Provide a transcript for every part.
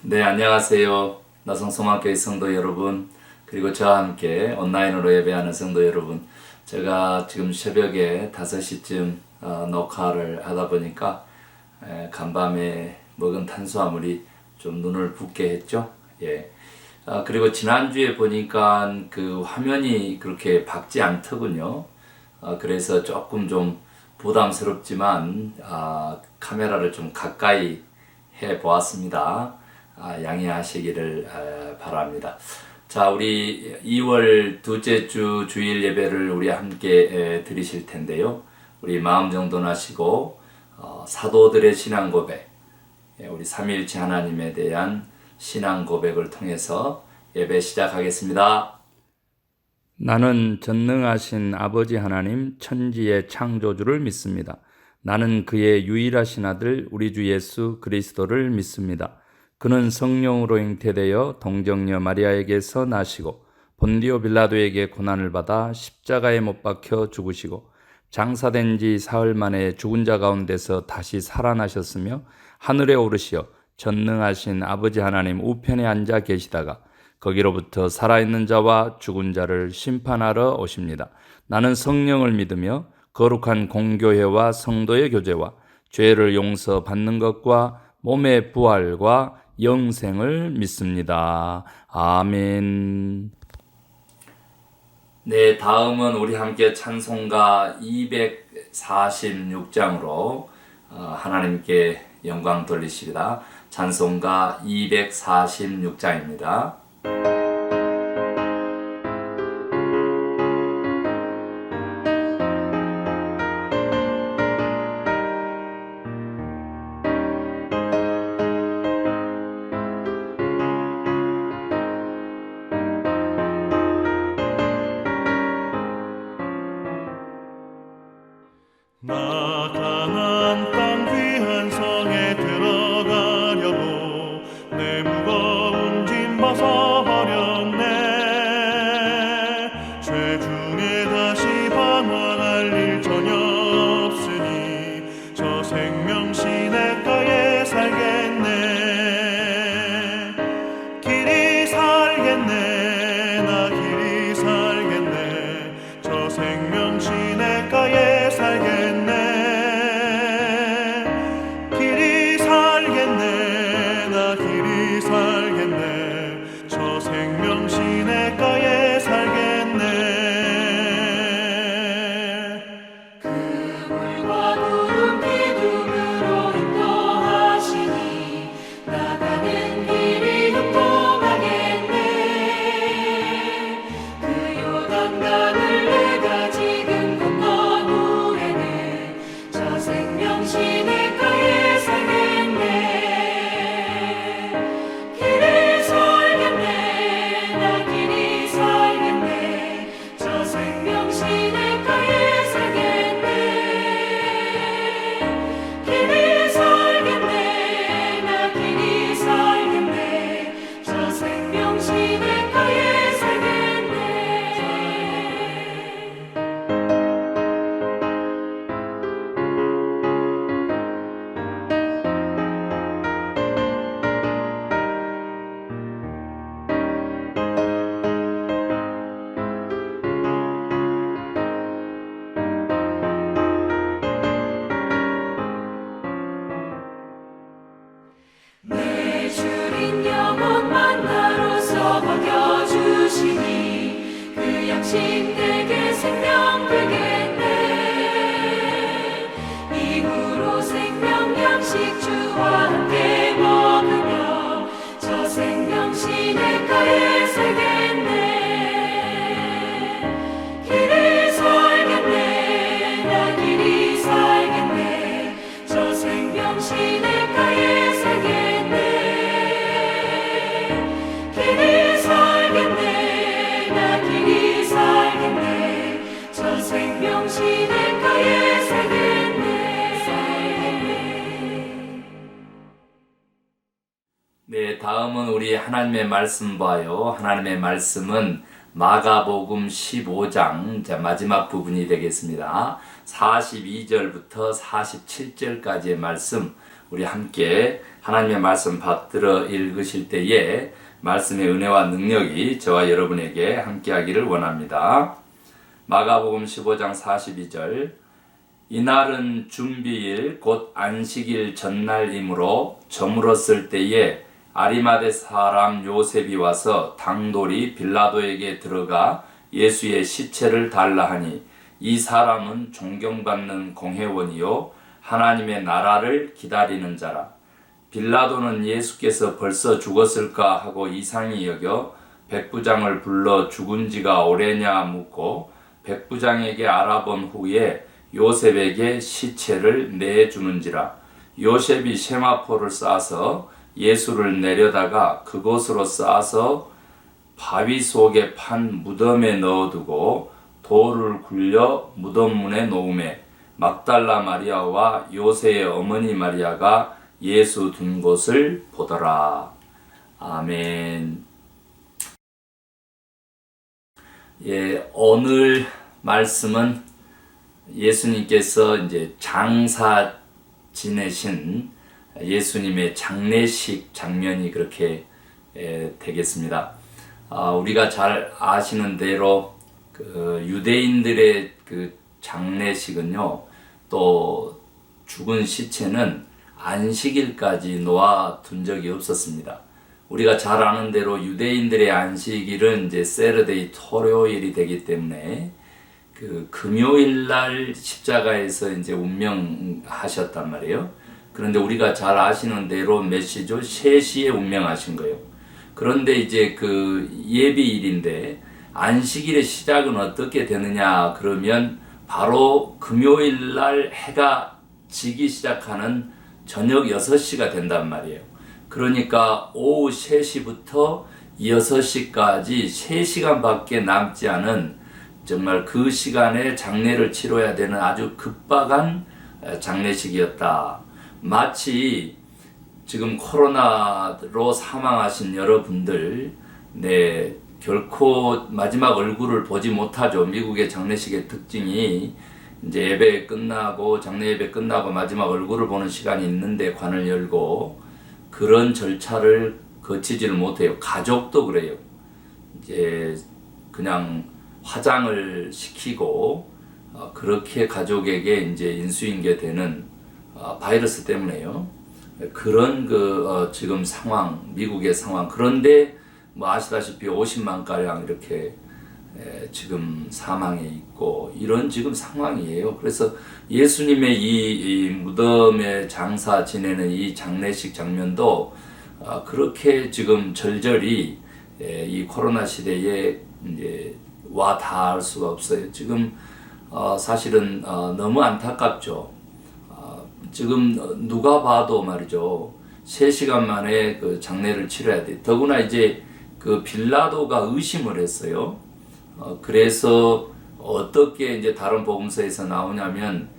네, 안녕하세요. 나성성악교회 성도 여러분, 그리고 저와 함께 온라인으로 예배하는 성도 여러분. 제가 지금 새벽에 5시쯤 녹화를 하다 보니까 간밤에 먹은 탄수화물이 좀 눈을 붓게 했죠. 예. 그리고 지난주에 보니까 그 화면이 그렇게 밝지 않더군요. 그래서 조금 좀 부담스럽지만 카메라를 좀 가까이 해 보았습니다. 양해하시기를 바랍니다. 자, 우리 2월 둘째 주 주일 예배를 우리 함께 드리실 텐데요. 우리 마음 정돈하시고 사도들의 신앙 고백, 우리 삼위일체 하나님에 대한 신앙 고백을 통해서 예배 시작하겠습니다. 나는 전능하신 아버지 하나님 천지의 창조주를 믿습니다. 나는 그의 유일하신 아들 우리 주 예수 그리스도를 믿습니다. 그는 성령으로 잉태되어 동정녀 마리아에게서 나시고 본디오 빌라도에게 고난을 받아 십자가에 못 박혀 죽으시고 장사된 지 사흘 만에 죽은 자 가운데서 다시 살아나셨으며 하늘에 오르시어 전능하신 아버지 하나님 우편에 앉아 계시다가 거기로부터 살아있는 자와 죽은 자를 심판하러 오십니다. 나는 성령을 믿으며 거룩한 공교회와 성도의 교제와 죄를 용서받는 것과 몸의 부활과 영생을 믿습니다. 아멘. 네, 다음은 우리 함께 찬송가 246장으로 하나님께 영광 돌리시리다. 찬송가 246장입니다. 나가난 땅 귀한 성에 들어가려고 내 무거운 짐 벗어버렸네. 죄 중에 다시 방황할 일 전혀 없으니 저 생명 시냇가에 살겠네. 길이 살겠네. 나 길이 살겠네. 저 생명 시냇가에 살겠네. 길이 살겠네. 나 길이 살겠네. 저 생명 시냇가에 살겠네. 그물과 구름 기둥으로 인도하시니 나가는 길이 형통하겠네. 그 요단강을 내가 지금 건넌 후에는 저 생명 시냇가에 살겠네. 길이 살겠네. 나 길이 살겠네. 저 생명 시냇가에 살겠네. 길이 살겠네. 나 길이 살겠네. 저 생명 시냇가에 살겠네. 내 주린 영혼 만나로서 먹여주시니 그 양식 내게 생명 되겠네. 이후로 생명 양식 주와 함께 먹으며 저 생명 시냇가에 살겠네. 길이 살겠네. 나 길이 살겠네. 저 생명 시냇가에 살겠네. 길이 살겠네. 나 길이 살겠네. 저 생명 시냇가에 살겠네. 네, 다음은 우리 하나님의 말씀 봐요. 하나님의 말씀은 마가복음 15장 마지막 부분이 되겠습니다. 42절부터 47절까지의 말씀 우리 함께 하나님의 말씀 받들어 읽으실 때에 말씀의 은혜와 능력이 저와 여러분에게 함께하기를 원합니다. 마가복음 15장 42절 이날은 준비일 곧 안식일 전날이므로 저물었을 때에 아리마대 사람 요셉이 와서 당돌이 빌라도에게 들어가 예수의 시체를 달라 하니 이 사람은 존경받는 공회원이요 하나님의 나라를 기다리는 자라. 빌라도는 예수께서 벌써 죽었을까 하고 이상히 여겨 백부장을 불러 죽은 지가 오래냐 묻고 백부장에게 알아본 후에 요셉에게 시체를 내주는지라. 요셉이 세마포를 싸서 예수를 내려다가 그곳으로 싸서 바위 속에 판 무덤에 넣어두고 돌을 굴려 무덤 문에 놓음에 막달라 마리아와 요새의 어머니 마리아가 예수 둔 곳을 보더라. 아멘. 예, 오늘 말씀은 예수님께서 이제 장사 지내신 예수님의 장례식 장면이 그렇게 되겠습니다. 우리가 잘 아시는 대로 그 유대인들의 그 장례식은요, 또 죽은 시체는 안식일까지 놓아둔 적이 없었습니다. 우리가 잘 아는 대로 유대인들의 안식일은 이제 세르데이 토요일이 되기 때문에 그 금요일 날 십자가에서 이제 운명하셨단 말이에요. 그런데 우리가 잘 아시는 대로 몇 시죠? 3시에 운명하신 거예요. 그런데 이제 그 예비일인데 안식일의 시작은 어떻게 되느냐 그러면 바로 금요일 날 해가 지기 시작하는 저녁 6시가 된단 말이에요. 그러니까 오후 3시부터 6시까지 3시간밖에 남지 않은 정말 그 시간에 장례를 치러야 되는 아주 급박한 장례식이었다. 마치 지금 코로나로 사망하신 여러분들, 네, 결코 마지막 얼굴을 보지 못하죠. 미국의 장례식의 특징이 이제 예배 끝나고 장례 예배 끝나고 마지막 얼굴을 보는 시간이 있는데 관을 열고 그런 절차를 거치지를 못해요. 가족도 그래요. 이제 그냥 화장을 시키고 그렇게 가족에게 이제 인수인계되는 바이러스 때문에요. 그런 지금 상황, 미국의 상황. 그런데 뭐 아시다시피 50만 가량 이렇게 지금 사망해 있고 이런 지금 상황이에요. 그래서 예수님의 이 무덤에 장사 지내는 이 장례식 장면도 그렇게 지금 절절히 이 코로나 시대에 이제 와 닿을 수가 없어요. 지금 사실은 너무 안타깝죠. 지금 누가 봐도 말이죠. 3시간 만에 그 장례를 치러야 돼. 더구나 이제 그 빌라도가 의심을 했어요. 그래서 어떻게 이제 다른 복음서에서 나오냐면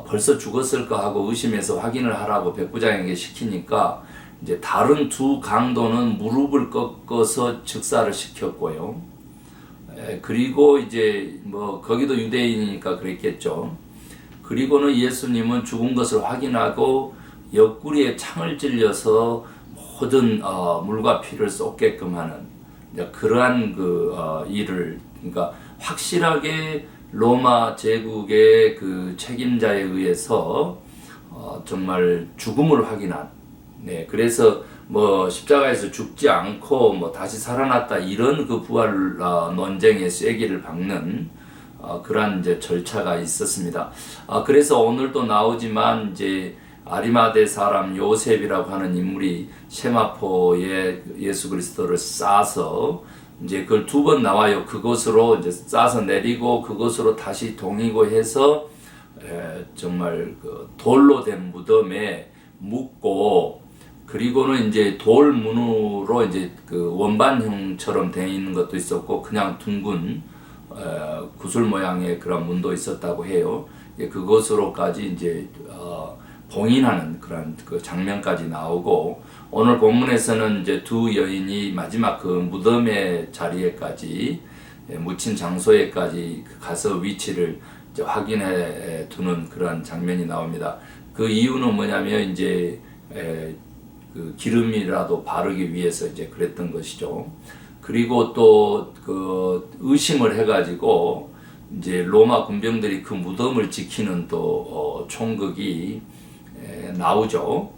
벌써 죽었을까 하고 의심해서 확인을 하라고 백부장에게 시키니까 이제 다른 두 강도는 무릎을 꺾어서 즉사를 시켰고요. 그리고 이제 뭐 거기도 유대인이니까 그랬겠죠. 그리고는 예수님은 죽은 것을 확인하고 옆구리에 창을 찔려서 모든 물과 피를 쏟게끔 하는 그러한 일을, 그러니까 확실하게 로마 제국의 그 책임자에 의해서 정말 죽음을 확인한, 네, 그래서 뭐 십자가에서 죽지 않고 뭐 다시 살아났다 이런 그 부활 논쟁의 쐐기를 박는 그러한 이제 절차가 있었습니다. 그래서 오늘도 나오지만 이제 아리마대 사람 요셉이라고 하는 인물이 세마포에 예수 그리스도를 싸서 이제 그걸 2번 나와요. 그곳으로 이제 싸서 내리고 그곳으로 다시 동이고 해서 정말 그 돌로 된 무덤에 묻고, 그리고는 이제 돌문으로 이제 그 원반형처럼 되어 있는 것도 있었고 그냥 둥근 구슬 모양의 그런 문도 있었다고 해요. 그것으로까지 이제 봉인하는 그런 그 장면까지 나오고, 오늘 본문에서는 이제 두 여인이 마지막 그 무덤의 자리에까지 묻힌 장소에까지 가서 위치를 이제 확인해 두는 그런 장면이 나옵니다. 그 이유는 뭐냐면 이제 그 기름이라도 바르기 위해서 이제 그랬던 것이죠. 그리고 또 그 의심을 해가지고 이제 로마 군병들이 그 무덤을 지키는 또 총극이 나오죠.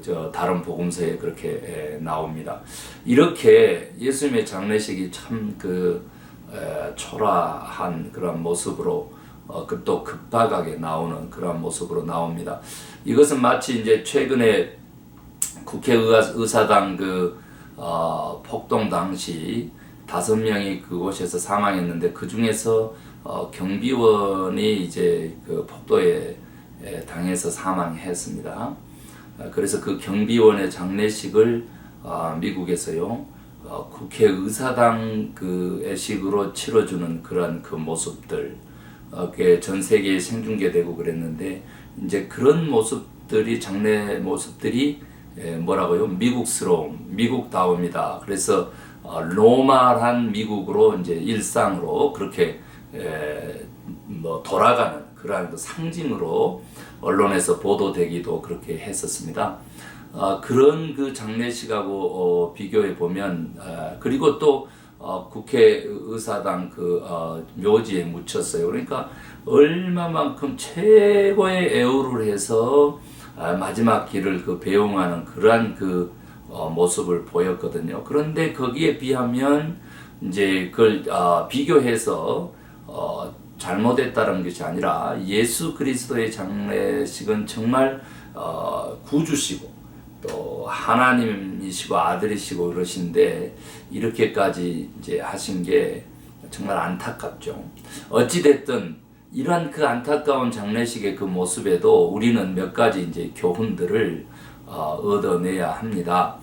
저 다른 복음서에 그렇게 나옵니다. 이렇게 예수님의 장례식이 참 초라한 그런 모습으로 또 급박하게 나오는 그런 모습으로 나옵니다. 이것은 마치 이제 최근에 국회의사당 폭동 당시 5명이 그곳에서 사망했는데 그 중에서 경비원이 이제 그 폭도에 당해서 사망했습니다. 그래서 그 경비원의 장례식을 미국에서요 국회의사당 의식으로 치러주는 그런 그 모습들 전 세계에 생중계되고 그랬는데 이제 그런 모습들이 장례 모습들이 뭐라고요? 미국스러움, 미국다움이다. 그래서 로마한 미국으로 이제 일상으로 그렇게 돌아가는 그러한 그 상징으로 언론에서 보도되기도 그렇게 했었습니다. 그런 그 장례식하고 비교해 보면 그리고 또 국회의사당 묘지에 묻혔어요. 그러니까 얼마만큼 최고의 애우를 해서 마지막 길을 배웅하는 그러한 모습을 보였거든요. 그런데 거기에 비하면 이제 그걸 비교해서 잘못했다는 것이 아니라 예수 그리스도의 장례식은 정말 구주시고 또 하나님이시고 아들이시고 그러신데 이렇게까지 이제 하신 게 정말 안타깝죠. 어찌 됐든 이러한 그 안타까운 장례식의 그 모습에도 우리는 몇 가지 이제 교훈들을 얻어내야 합니다.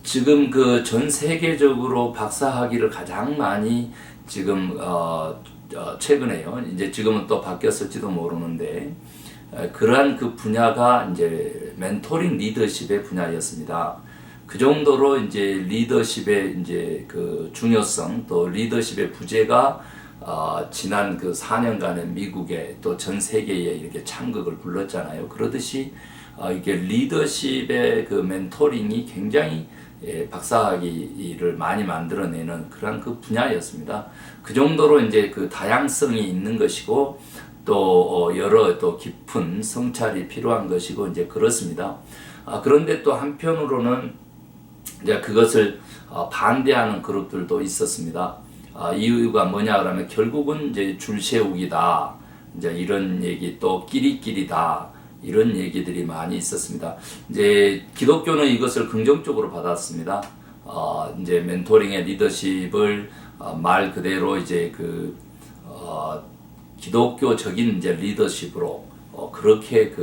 지금 전 세계적으로 박사학위를 가장 많이 지금 최근에요. 이제 지금은 또 바뀌었을지도 모르는데 그러한 그 분야가 이제 멘토링 리더십의 분야였습니다. 그 정도로 이제 리더십의 이제 그 중요성 또 리더십의 부재가 지난 4년간의 미국에 또 전 세계에 이렇게 창극을 불렀잖아요. 그러듯이 이게 리더십의 멘토링이 굉장히 박사학위를 많이 만들어내는 그런 분야였습니다. 그 정도로 이제 다양성이 있는 것이고 또 여러 또 깊은 성찰이 필요한 것이고 이제 그렇습니다. 그런데 또 한편으로는 이제 그것을 반대하는 그룹들도 있었습니다. 이유가 뭐냐 그러면 결국은 이제 줄 세우기다. 이제 이런 얘기 또 끼리끼리다. 이런 얘기들이 많이 있었습니다. 이제 기독교는 이것을 긍정적으로 받았습니다. 이제 멘토링의 리더십을 말 그대로 이제 기독교적인 이제 리더십으로 그렇게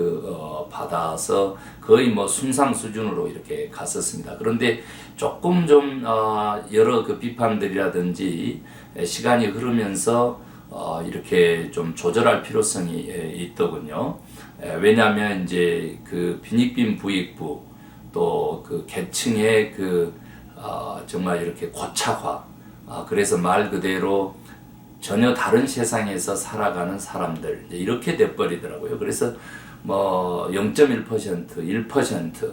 받아서 거의 숭상 수준으로 이렇게 갔었습니다. 그런데 조금 좀 여러 비판들이라든지 시간이 흐르면서 이렇게 좀 조절할 필요성이 있더군요. 왜냐하면 이제 빈익빈 부익부 또 계층의 정말 이렇게 고착화 그래서 말 그대로 전혀 다른 세상에서 살아가는 사람들 이렇게 돼버리더라고요. 그래서 0.1%, 1%,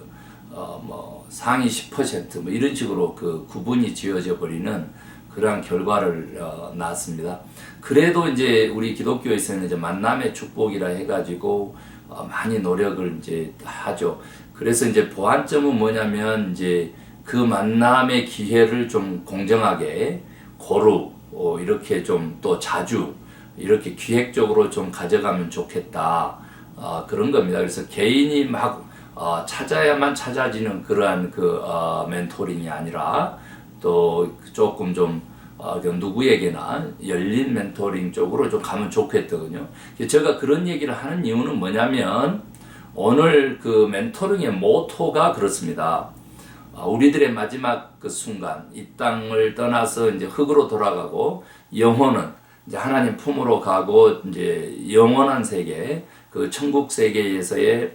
상위 10% 이런 식으로 구분이 지어져 버리는 그러한 결과를 낳았습니다. 그래도 이제 우리 기독교에서는 이제 만남의 축복이라 해가지고 많이 노력을 이제 하죠. 그래서 이제 보완점은 뭐냐면 이제 그 만남의 기회를 좀 공정하게 고루 이렇게 좀 또 자주 이렇게 기획적으로 좀 가져가면 좋겠다. 그런 겁니다. 그래서 개인이 막 찾아야만 찾아지는 그러한 멘토링이 아니라 또 조금 좀 누구에게나 열린 멘토링 쪽으로 좀 가면 좋겠거든요. 제가 그런 얘기를 하는 이유는 뭐냐면 오늘 멘토링의 모토가 그렇습니다. 우리들의 마지막 순간 이 땅을 떠나서 이제 흙으로 돌아가고 영혼은 이제 하나님 품으로 가고 이제 영원한 세계 천국 세계에서의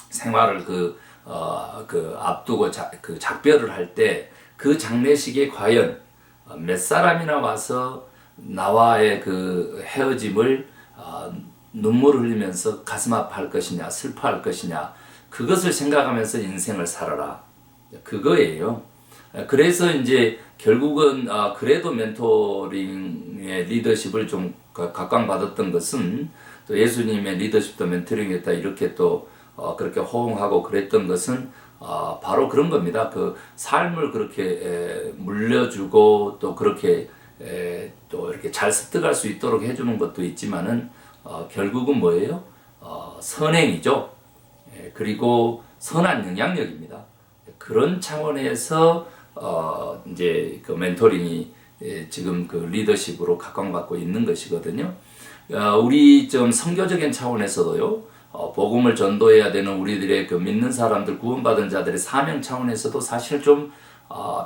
생활을 앞두고 작별을 할 때 장례식에 과연 몇 사람이나 와서 나와의 헤어짐을 눈물을 흘리면서 가슴 아파할 것이냐 슬퍼할 것이냐 그것을 생각하면서 인생을 살아라. 그거예요. 그래서 이제 결국은 그래도 멘토링의 리더십을 좀 각광받았던 것은 또 예수님의 리더십도 멘토링이었다 이렇게 또 그렇게 호응하고 그랬던 것은 바로 그런 겁니다. 그 삶을 그렇게 물려주고 또 그렇게 또 이렇게 잘 습득할 수 있도록 해주는 것도 있지만은 결국은 뭐예요? 선행이죠. 그리고 선한 영향력입니다. 그런 차원에서 이제 그 멘토링이 지금 그 리더십으로 각광받고 있는 것이거든요. 우리 좀 선교적인 차원에서도요, 복음을 전도해야 되는 우리들의 그 믿는 사람들, 구원받은 자들의 사명 차원에서도 사실 좀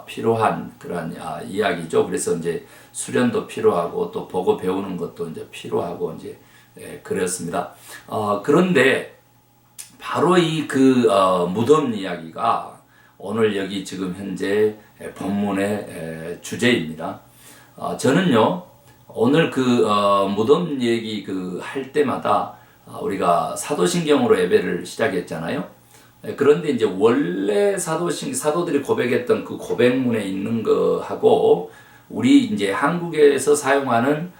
필요한 그런 이야기죠. 그래서 이제 수련도 필요하고 또 보고 배우는 것도 이제 필요하고 이제 그렇습니다. 그런데 바로 이 그 무덤 이야기가 오늘 여기 지금 현재 본문의 주제입니다. 저는요 오늘 그 무덤 얘기 그 할 때마다 우리가 사도신경으로 예배를 시작했잖아요. 그런데 이제 원래 사도들이 고백했던 그 고백문에 있는 거하고 우리 이제 한국에서 사용하는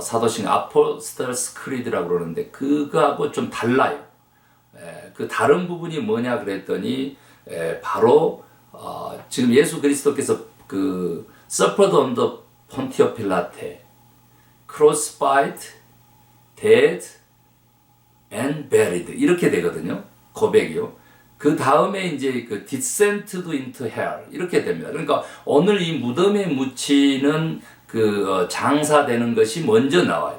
사도신경 아포스톨스 크리드라고 그러는데 그거하고 좀 달라요. 그 다른 부분이 뭐냐 그랬더니 바로 지금 예수 그리스도께서 그 suffered under Pontius Pilate, crucified, dead, and buried 이렇게 되거든요. 고백이요. 그 다음에 이제 그 descended into hell 이렇게 됩니다. 그러니까 오늘 이 무덤에 묻히는 그 장사되는 것이 먼저 나와요.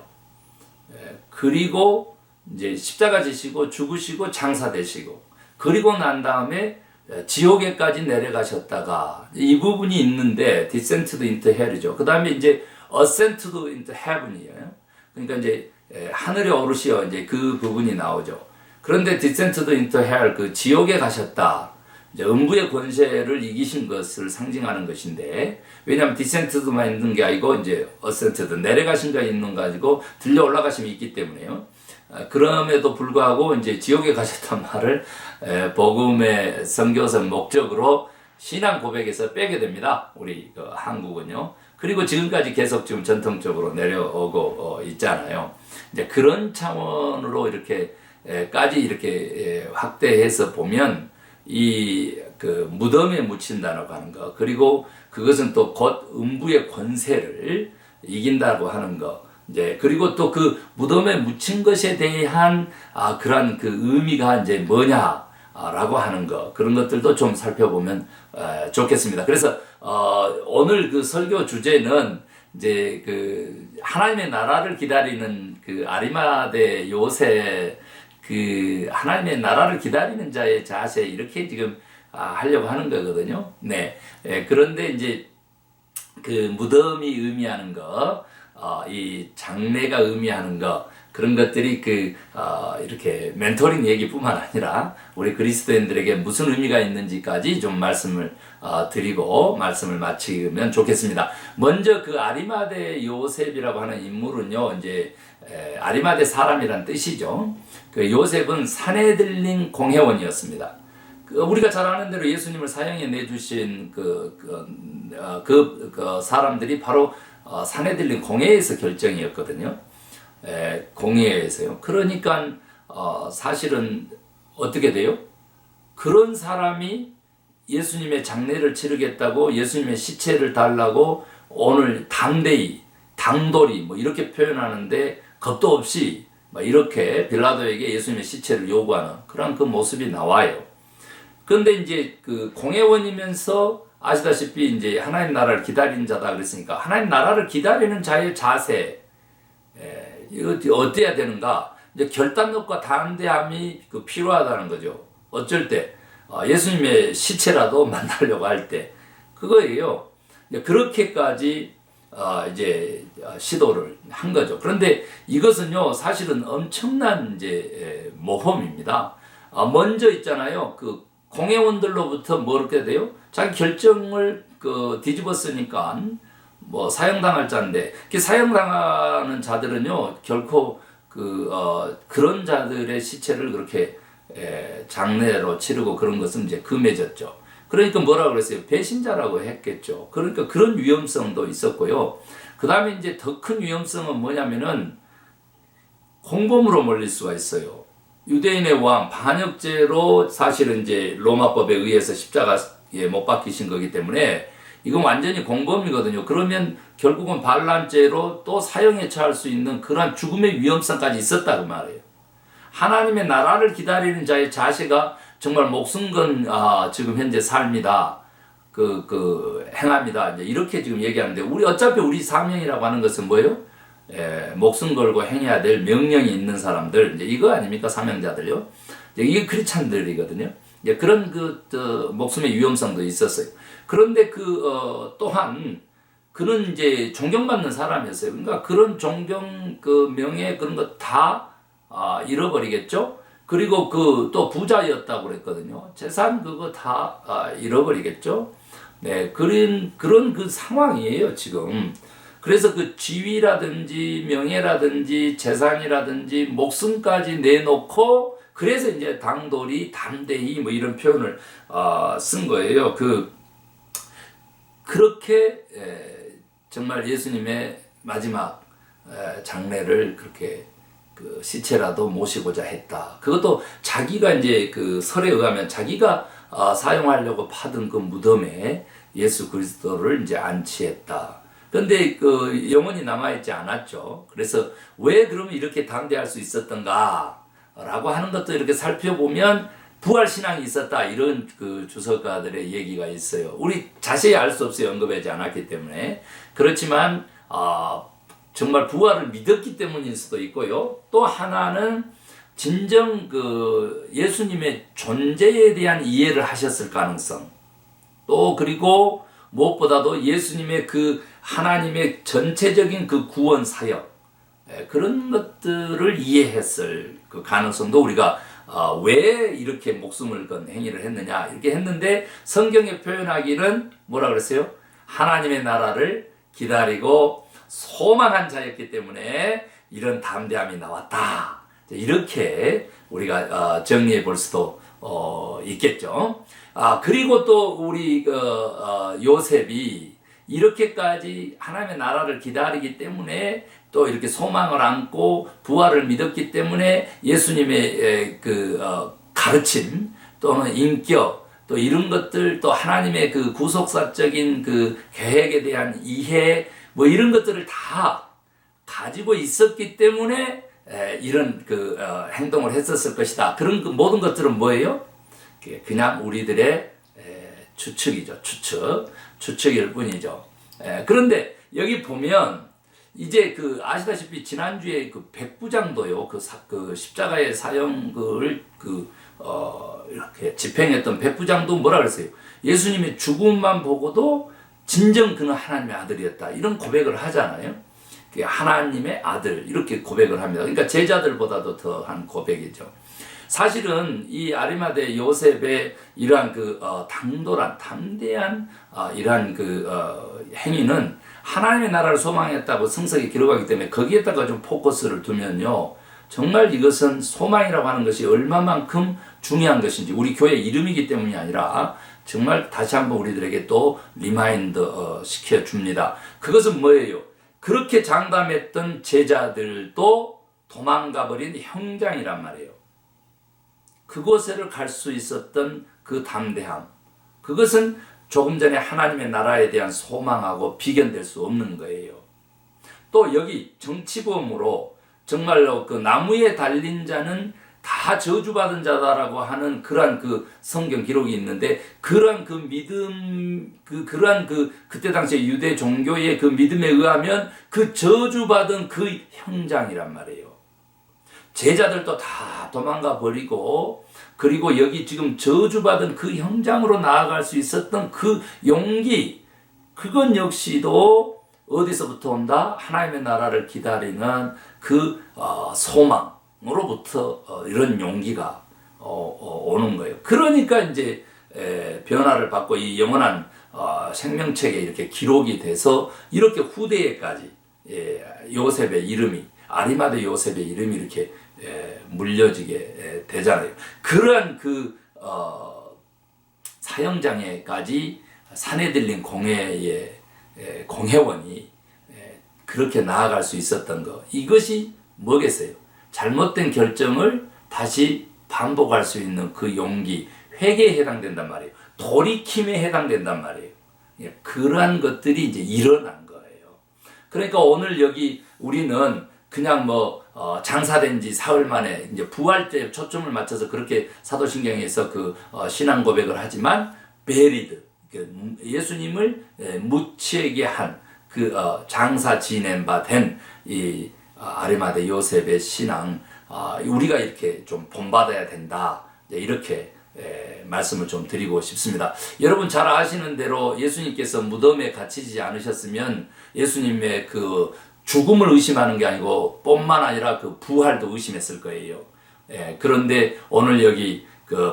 그리고 이제 십자가 지시고 죽으시고 장사되시고 그리고 난 다음에 지옥에까지 내려가셨다가 이 부분이 있는데 descended into hell이죠. 그 다음에 이제 ascended into heaven이에요. 그러니까 이제 하늘에 오르시어 이제 그 부분이 나오죠. 그런데 descended into hell 그 지옥에 가셨다. 이제 음부의 권세를 이기신 것을 상징하는 것인데 왜냐하면 descended만 있는 게 아니고 이제 ascended 내려가신 거 있는 거 가지고 들려 올라가심이 있기 때문에요. 그럼에도 불구하고 이제 지옥에 가셨단 말을 복음의 선교적 목적으로 신앙 고백에서 빼게 됩니다. 우리 그 한국은요. 그리고 지금까지 계속 지금 전통적으로 내려오고 있잖아요. 이제 그런 차원으로 이렇게까지 이렇게 확대해서 보면 이 그 무덤에 묻힌다고 하는 거 그리고 그것은 또 곧 음부의 권세를 이긴다고 하는 거. 이제 그리고 또 그 무덤에 묻힌 것에 대한 그러한 그 의미가 이제 뭐냐라고 하는 거 그런 것들도 좀 살펴보면 좋겠습니다. 그래서 오늘 그 설교 주제는 이제 그 하나님의 나라를 기다리는 그 아리마대 요셉 그 하나님의 나라를 기다리는 자의 자세 이렇게 지금 하려고 하는 거거든요. 네. 그런데 이제 그 무덤이 의미하는 거, 이 장례가 의미하는 거 그런 것들이 그 이렇게 멘토링 얘기뿐만 아니라 우리 그리스도인들에게 무슨 의미가 있는지까지 좀 말씀을 드리고 말씀을 마치면 좋겠습니다. 먼저 그 아리마대 요셉이라고 하는 인물은요, 이제 아리마대 사람이란 뜻이죠. 그 요셉은 사내들린 공회원이었습니다. 우리가 잘 아는 대로 예수님을 사형에 내주신 그 사람들이 바로 사내들린 공회에서 결정이었거든요. 공회에서요. 그러니까 사실은 어떻게 돼요? 그런 사람이 예수님의 장례를 치르겠다고 예수님의 시체를 달라고 오늘 담대히 당돌이 뭐 이렇게 표현하는데 겁도 없이 이렇게 빌라도에게 예수님의 시체를 요구하는 그런 그 모습이 나와요. 그런데 이제 그 공회원이면서 아시다시피 이제 하나님 나라를 기다리는 자다 그랬으니까 하나님 나라를 기다리는 자의 자세 어때야 되는가? 이제 결단력과 담대함이 그 필요하다는 거죠. 어쩔 때 예수님의 시체라도 만나려고 할 때 그거예요. 그렇게까지 이제 시도를 한 거죠. 그런데 이것은요 사실은 엄청난 이제 모험입니다. 먼저 있잖아요. 그 공회원들로부터 뭐 이렇게 돼요? 자기 결정을 그 뒤집었으니까 뭐 사형당할 자인데 그 사형당하는 자들은요 결코 그런 자들의 시체를 그렇게 장례로 치르고 그런 것은 이제 금해졌죠. 그러니까 뭐라 그랬어요? 배신자라고 했겠죠. 그러니까 그런 위험성도 있었고요. 그 다음에 이제 더 큰 위험성은 뭐냐면은 공범으로 몰릴 수가 있어요. 유대인의 왕 반역죄로 사실은 이제 로마법에 의해서 십자가에 못 박히신 거기 때문에 이건 완전히 공범이거든요. 그러면 결국은 반란죄로 또 사형에 처할 수 있는 그러한 죽음의 위험성까지 있었다 그 말이에요. 하나님의 나라를 기다리는 자의 자세가 정말 목숨 건 지금 현재 삶이다. 행합니다. 이제 이렇게 지금 얘기하는데 어차피 우리 사명이라고 하는 것은 뭐예요? 목숨 걸고 행해야 될 명령이 있는 사람들, 이제 이거 아닙니까? 사명자들요. 이게 크리스찬들이거든요. 그런 목숨의 위험성도 있었어요. 그런데 또한 그는 이제 존경받는 사람이었어요. 그러니까 그런 존경, 명예 그런 거 다 잃어버리겠죠. 그리고 또 부자였다고 그랬거든요. 재산 그거 다 잃어버리겠죠. 네, 그런 그 상황이에요 지금. 그래서 그 지위라든지 명예라든지 재산이라든지 목숨까지 내놓고 그래서 이제 당돌이 담대히 뭐 이런 표현을 쓴 거예요. 그렇게 정말 예수님의 마지막 장례를 그렇게 시체라도 모시고자 했다. 그것도 자기가 이제 설에 의하면 자기가 사용하려고 파던 그 무덤에 예수 그리스도를 이제 안치했다. 그런데 영혼이 남아있지 않았죠. 그래서 왜 그러면 이렇게 담대할 수 있었던가? 라고 하는 것도 이렇게 살펴보면 부활신앙이 있었다. 이런 주석가들의 얘기가 있어요. 우리 자세히 알 수 없어요. 언급하지 않았기 때문에. 그렇지만, 정말 부활을 믿었기 때문일 수도 있고요. 또 하나는 진정 예수님의 존재에 대한 이해를 하셨을 가능성. 또 그리고 무엇보다도 예수님의 하나님의 전체적인 구원 사역, 그런 것들을 이해했을 가능성도 우리가 왜 이렇게 목숨을 건 행위를 했느냐 이렇게 했는데 성경에 표현하기는 뭐라 그랬어요? 하나님의 나라를 기다리고 소망한 자였기 때문에 이런 담대함이 나왔다. 이렇게 우리가 정리해 볼 수도 있겠죠. 그리고 또 우리 요셉이 이렇게까지 하나님의 나라를 기다리기 때문에 또 이렇게 소망을 안고 부활을 믿었기 때문에 예수님의 가르침 또는 인격 또 이런 것들 또 하나님의 구속사적인 계획에 대한 이해 뭐 이런 것들을 다 가지고 있었기 때문에 이런 행동을 했었을 것이다. 그런 모든 것들은 뭐예요? 그냥 우리들의 추측이죠. 추측일 뿐이죠. 그런데 여기 보면 이제 아시다시피 지난주에 백부장도요. 십자가의 사형을 이렇게 집행했던 백부장도 뭐라 그랬어요? 예수님의 죽음만 보고도 진정 그는 하나님의 아들이었다. 이런 고백을 하잖아요. 하나님의 아들 이렇게 고백을 합니다. 그러니까 제자들보다도 더한 고백이죠. 사실은 이 아리마대 요셉의 이러한 당돌한 담대한 이러한 행위는 하나님의 나라를 소망했다고 성서에 기록하기 때문에 거기에다가 좀 포커스를 두면요. 정말 이것은 소망이라고 하는 것이 얼마만큼 중요한 것인지 우리 교회 이름이기 때문이 아니라 정말 다시 한번 우리들에게 또 리마인드 시켜줍니다. 그것은 뭐예요? 그렇게 장담했던 제자들도 도망가버린 형장이란 말이에요. 그곳을 갈 수 있었던 그 담대함, 그것은 조금 전에 하나님의 나라에 대한 소망하고 비견될 수 없는 거예요. 또 여기 정치범으로 정말로 나무에 달린 자는 다 저주받은 자다라고 하는 그러한 성경 기록이 있는데 그러한 믿음, 그때 당시에 유대 종교의 믿음에 의하면 저주받은 형장이란 말이에요. 제자들도 다 도망가 버리고 그리고 여기 지금 저주받은 형장으로 나아갈 수 있었던 용기, 그건 역시도 어디서부터 온다? 하나님의 나라를 기다리는 소망으로부터 이런 용기가 오는 거예요. 그러니까 이제 변화를 받고 이 영원한 생명책에 이렇게 기록이 돼서 이렇게 후대에까지 요셉의 이름이 아리마대 요셉의 이름이 이렇게 물려지게 되잖아요. 그러한 그 사형장에까지 사내들린 공회의 공회원이 그렇게 나아갈 수 있었던 것, 이것이 뭐겠어요? 잘못된 결정을 다시 반복할 수 있는 그 용기, 회개에 해당된단 말이에요. 돌이킴에 해당된단 말이에요. 그러한 것들이 이제 일어난 거예요. 그러니까 오늘 여기 우리는 그냥 장사된 지 사흘 만에 이제 부활절에 초점을 맞춰서 그렇게 사도신경에서 신앙 고백을 하지만 베리드, 예수님을 묻히게 한 장사 지낸 바 된 이 아리마대 요셉의 신앙, 우리가 이렇게 좀 본받아야 된다, 이렇게 말씀을 좀 드리고 싶습니다. 여러분 잘 아시는 대로 예수님께서 무덤에 갇히지 않으셨으면 예수님의 죽음을 의심하는 게 아니고 뿐만 아니라 부활도 의심했을 거예요. 그런데 오늘 여기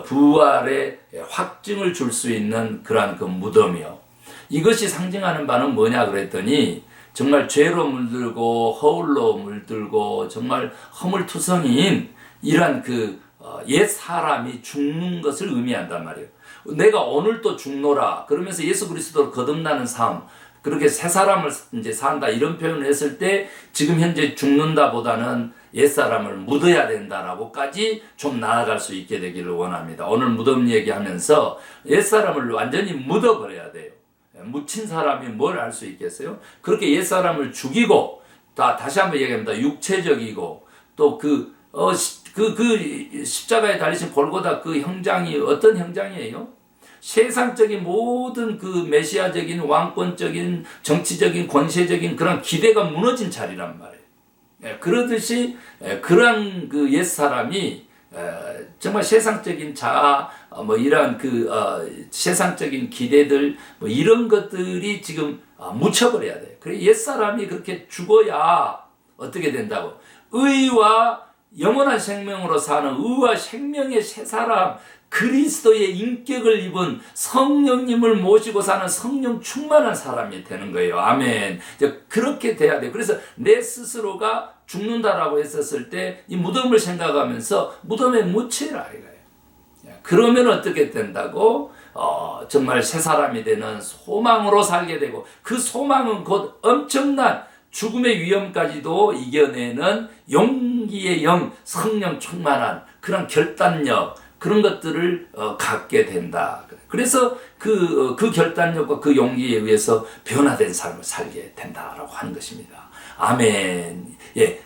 부활의 확증을 줄 수 있는 그러한 무덤이요. 이것이 상징하는 바는 뭐냐 그랬더니 정말 죄로 물들고 허울로 물들고 정말 허물투성이인 이러한 옛 사람이 죽는 것을 의미한단 말이에요. 내가 오늘도 죽노라 그러면서 예수 그리스도로 거듭나는 삶, 그렇게 새 사람을 이제 산다 이런 표현을 했을 때 지금 현재 죽는다보다는 옛 사람을 묻어야 된다라고까지 좀 나아갈 수 있게 되기를 원합니다. 오늘 무덤 얘기하면서 옛 사람을 완전히 묻어버려야 돼요. 묻힌 사람이 뭘 할 수 있겠어요? 그렇게 옛 사람을 죽이고, 다시 한번 얘기합니다. 육체적이고 또 십자가에 달리신 골고다 형장이 어떤 형장이에요? 세상적인 모든 메시아적인 왕권적인 정치적인 권세적인 그런 기대가 무너진 자리란 말이에요. 그러듯이 그러한 옛사람이 정말 세상적인 자아, 이러한 세상적인 기대들, 이런 것들이 지금 묻혀버려야 돼요. 그래, 옛사람이 그렇게 죽어야 어떻게 된다고? 의와 영원한 생명으로 사는 의와 생명의 새 사람, 그리스도의 인격을 입은 성령님을 모시고 사는 성령 충만한 사람이 되는 거예요. 아멘. 그렇게 돼야 돼요. 그래서 내 스스로가 죽는다라고 했었을 때 이 무덤을 생각하면서 무덤에 묻히라 이거예요. 그러면 어떻게 된다고? 정말 새 사람이 되는 소망으로 살게 되고, 그 소망은 곧 엄청난 죽음의 위험까지도 이겨내는 용기의 영, 성령 충만한 그런 결단력, 그런 것들을 갖게 된다. 그래서 그 결단력과 그 용기에 의해서 변화된 삶을 살게 된다라고 하는 것입니다. 아멘. 예,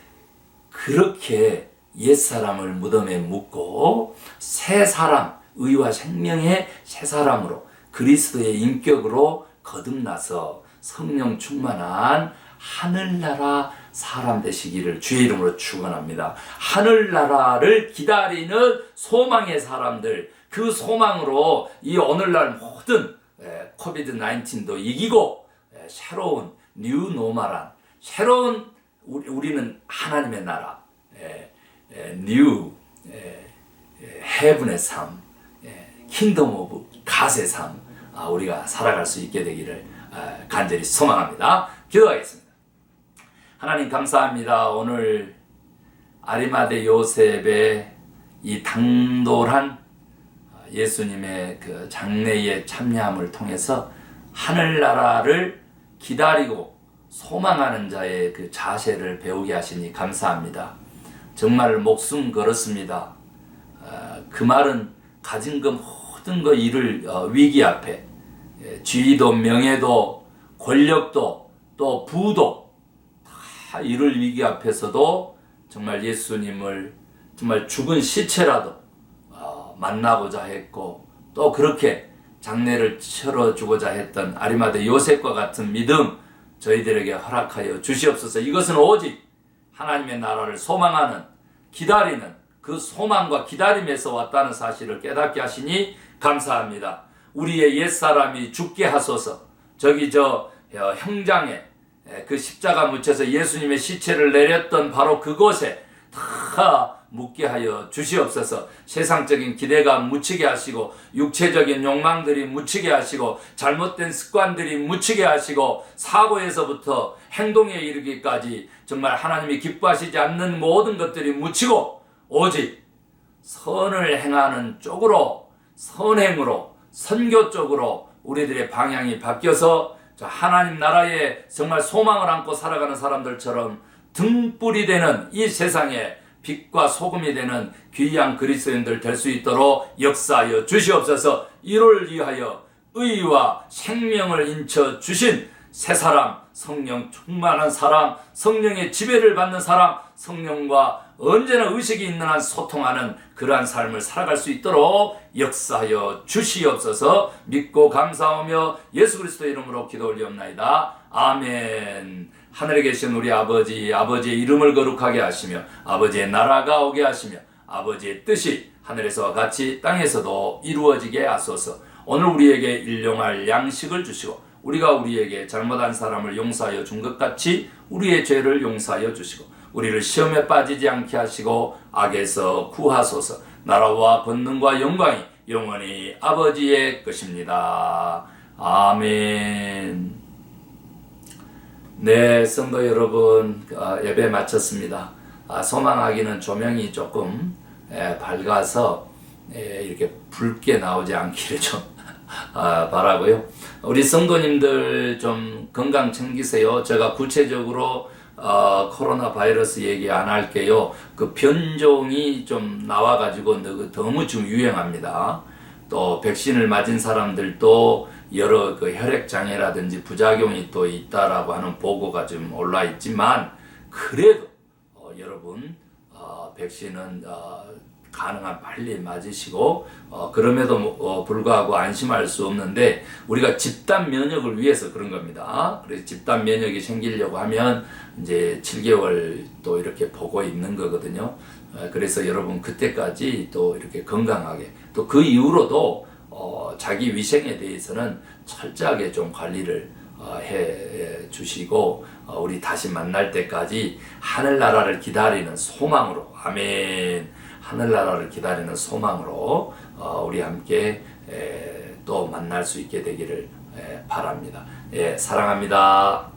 그렇게 옛사람을 무덤에 묻고 새 사람, 의와 생명의 새 사람으로 그리스도의 인격으로 거듭나서 성령 충만한 하늘나라 사람 되시기를 주의 이름으로 축원합니다. 하늘나라를 기다리는 소망의 사람들, 그 소망으로 이 오늘날 모든 코비드 19도 이기고 새로운 뉴 노멀한 새로운 우리는 하나님의 나라, 뉴 헤븐의 삶, 킹덤 오브 갓의 삶, 우리가 살아갈 수 있게 되기를 간절히 소망합니다. 기도하겠습니다. 하나님 감사합니다. 오늘 아리마대 요셉의 이 당돌한 예수님의 장래의 참여함을 통해서 하늘나라를 기다리고 소망하는 자의 자세를 배우게 하시니 감사합니다. 정말 목숨 걸었습니다. 그 말은 가진 것 모든 거 잃을 위기 앞에 지위도 명예도 권력도 또 부도 다 잃을 위기 앞에서도 정말 예수님을 정말 죽은 시체라도 만나고자 했고, 또 그렇게 장례를 치러주고자 했던 아리마대 요셉과 같은 믿음 저희들에게 허락하여 주시옵소서. 이것은 오직 하나님의 나라를 소망하는, 기다리는 그 소망과 기다림에서 왔다는 사실을 깨닫게 하시니 감사합니다. 우리의 옛사람이 죽게 하소서. 형장에 그 십자가 묻혀서 예수님의 시체를 내렸던 바로 그곳에 다 묻게 하여 주시옵소서. 세상적인 기대가 묻히게 하시고, 육체적인 욕망들이 묻히게 하시고, 잘못된 습관들이 묻히게 하시고, 사고에서부터 행동에 이르기까지 정말 하나님이 기뻐하시지 않는 모든 것들이 묻히고, 오직 선을 행하는 쪽으로, 선행으로, 선교 쪽으로 우리들의 방향이 바뀌어서 저 하나님 나라에 정말 소망을 안고 살아가는 사람들처럼 등불이 되는 이 세상에 빛과 소금이 되는 귀한 그리스도인들 될 수 있도록 역사하여 주시옵소서. 이를 위하여 의와 생명을 인쳐 주신 새 사람, 성령 충만한 사람, 성령의 지배를 받는 사람, 성령과 언제나 의식이 있는 한 소통하는 그러한 삶을 살아갈 수 있도록 역사하여 주시옵소서. 믿고 감사하며 예수 그리스도의 이름으로 기도 올리옵나이다. 아멘. 하늘에 계신 우리 아버지, 아버지의 이름을 거룩하게 하시며 아버지의 나라가 오게 하시며 아버지의 뜻이 하늘에서와 같이 땅에서도 이루어지게 하소서. 오늘 우리에게 일용할 양식을 주시고 우리가 우리에게 잘못한 사람을 용서하여 준 것 같이 우리의 죄를 용서하여 주시고 우리를 시험에 빠지지 않게 하시고 악에서 구하소서. 나라와 권능과 영광이 영원히 아버지의 것입니다. 아멘. 네, 성도 여러분, 예배 마쳤습니다. 소망하기는 조명이 조금 밝아서 이렇게 붉게 나오지 않기를 좀 바라고요. 우리 성도님들 좀 건강 챙기세요. 제가 구체적으로 코로나 바이러스 얘기 안 할게요. 그 변종이 좀 나와가지고 너무 지금 유행합니다. 또 백신을 맞은 사람들도 여러 그 혈액 장애라든지 부작용이 또 있다라고 하는 보고가 좀 올라 있지만 그래도 여러분 백신은 가능한 빨리 맞으시고 그럼에도 불구하고 안심할 수 없는데 우리가 집단 면역을 위해서 그런 겁니다. 그래서 집단 면역이 생기려고 하면 이제 7개월 또 이렇게 보고 있는 거거든요. 그래서 여러분 그때까지 또 이렇게 건강하게 또 그 이후로도 자기 위생에 대해서는 철저하게 좀 관리를 해 주시고 우리 다시 만날 때까지 하늘나라를 기다리는 소망으로 아멘. 하늘나라를 기다리는 소망으로 우리 함께 또 만날 수 있게 되기를 바랍니다. 예, 사랑합니다.